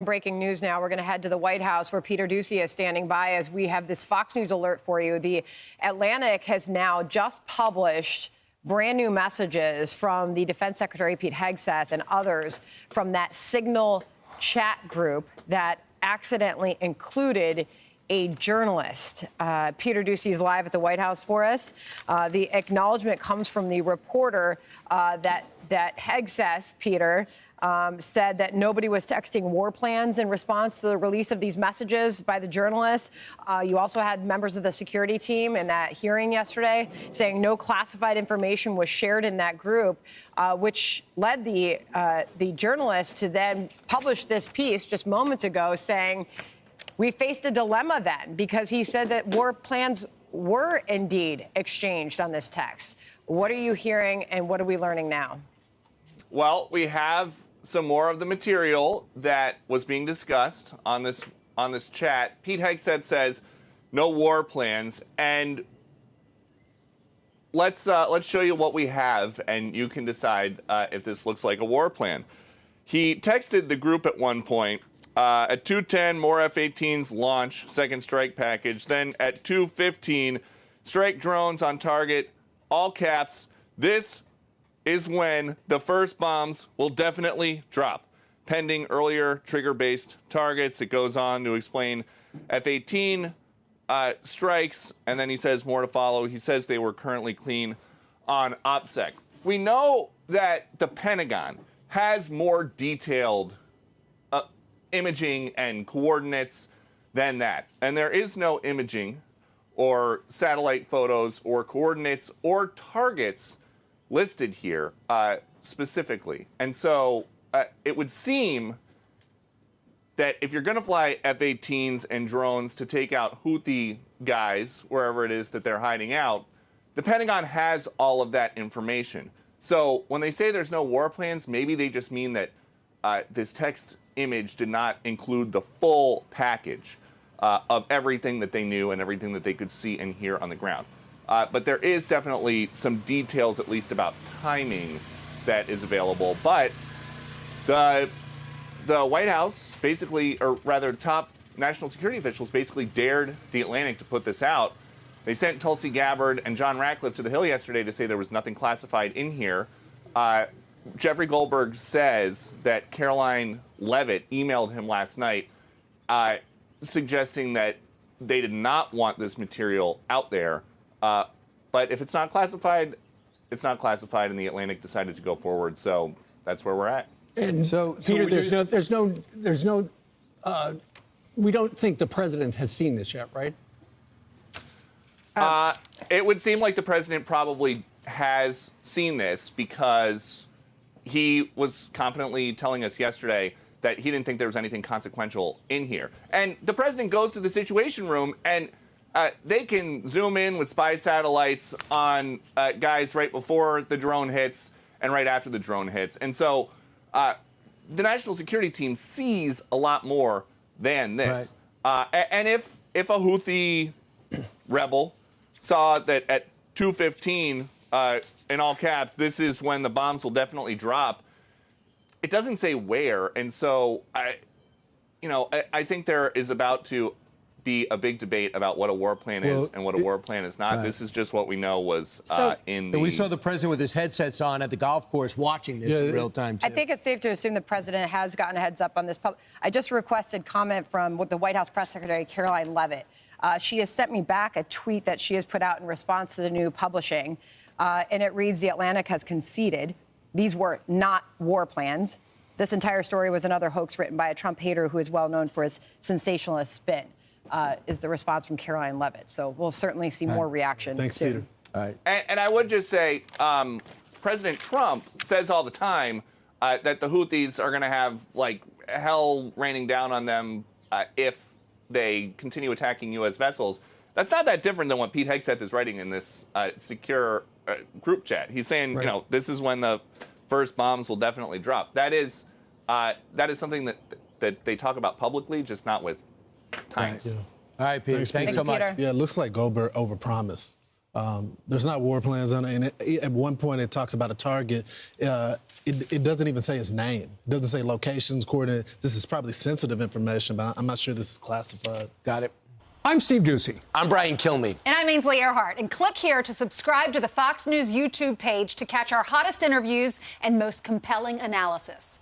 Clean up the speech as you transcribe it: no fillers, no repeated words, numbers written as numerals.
Breaking news now. We're going to head to the White House where Peter Doocy is standing by as we have this Fox News alert for you. The Atlantic has now just published brand new messages from the Defense Secretary Pete Hegseth and others from that Signal chat group that accidentally included a journalist. Peter Doocy is live at the White House for us. The acknowledgement comes from the reporter that Hegseth, Peter, said that nobody was texting war plans in response to the release of these messages by the journalists. You also had members of the security team in that hearing yesterday saying no classified information was shared in that group, which led the journalist to then publish this piece just moments ago saying we faced a dilemma then because he said that war plans were indeed exchanged on this text. What are you hearing and what are we learning now? Well, we have some more of the material that was being discussed on this chat. Pete Hegseth says no war plans, and let's show you what we have, and you can decide if this looks like a war plan. He texted the group at one point. At 2:10, more F-18s launch, second strike package. Then at 2:15, strike drones on target, all caps. This is when the first bombs will definitely drop, pending earlier trigger-based targets. It goes on to explain F-18 strikes, and then he says more to follow. He says they were currently clean on OPSEC. We know that the Pentagon has more detailed imaging and coordinates than that. And there is no imaging or satellite photos or coordinates or targets listed here specifically. And so it would seem that if you're going to fly F-18s and drones to take out Houthi guys, wherever it is that they're hiding out, the Pentagon has all of that information. So when they say there's no war plans, maybe they just mean that this text image did not include the full package of everything that they knew and everything that they could see and hear on the ground. But there is definitely some details, at least about timing, that is available. But the White House basically, or rather top national security officials basically dared the Atlantic to put this out. They sent Tulsi Gabbard and John Ratcliffe to the Hill yesterday to say there was nothing classified in here. Jeffrey Goldberg says that Caroline Leavitt emailed him last night suggesting that they did not want this material out there. But if it's not classified, it's not classified, and the Atlantic decided to go forward. So that's where we're at. And so Peter, we don't think the president has seen this yet, right? It would seem like the president probably has seen this because he was confidently telling us yesterday that he didn't think there was anything consequential in here. And the president goes to the Situation Room and they can zoom in with spy satellites on guys right before the drone hits and right after the drone hits. And so the national security team sees a lot more than this. Right. And if a Houthi rebel saw that at 2:15, in all caps, this is when the bombs will definitely drop, it doesn't say where. And so I think there is about to be a big debate about what a war plan is and what a war plan is not. Right. This is just what we know was in the... We saw the president with his headsets on at the golf course watching this in real time, too. I think it's safe to assume the president has gotten a heads up on this. I just requested comment from the White House press secretary, Caroline Leavitt. She has sent me back a tweet that she has put out in response to the new publishing, and it reads, "The Atlantic has conceded these were not war plans. This entire story was another hoax written by a Trump hater who is well known for his sensationalist spin." Is the response from Caroline Leavitt. So we'll certainly see more reaction Thanks, soon. Peter. All right. And I would just say, President Trump says all the time that the Houthis are going to have like hell raining down on them if they continue attacking U.S. vessels. That's not that different than what Pete Hegseth is writing in this secure group chat. He's saying, Right. This is when the first bombs will definitely drop. That is something that they talk about publicly, just not with times. All right, Peter. Thanks so much. Peter. Yeah, it looks like Goldberg overpromised. There's not war plans on it. And at one point, it talks about a target. It doesn't even say his name. It doesn't say locations, coordinates. This is probably sensitive information, but I'm not sure this is classified. Got it. I'm Steve Doocy. I'm Brian Kilmeade. And I'm Ainsley Earhart. And click here to subscribe to the Fox News YouTube page to catch our hottest interviews and most compelling analysis.